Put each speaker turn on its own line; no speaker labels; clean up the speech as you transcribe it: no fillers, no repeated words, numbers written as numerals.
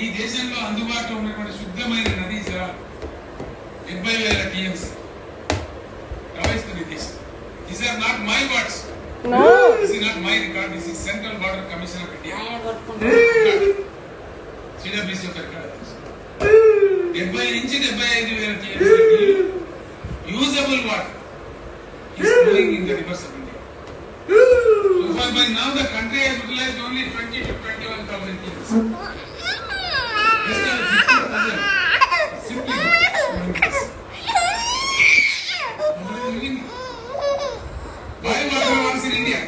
ఈ దేశంలో అందుబాటులో ఉన్నటువంటి శుద్ధమైన నదీ జలాలు 70,000 టీఎంసీ ప్రవహిస్తుంది ఈ దేశం. These are not my words.
No.
This is not my record. This is Central Border Commission of India. CWC of record. 70 నుంచి 75,000 TMC usable water is flowing in the rivers of India. So far by now the country has utilized only 20 to 21,000 TMC. Just 50,000 simply doing this. Why water wars in India?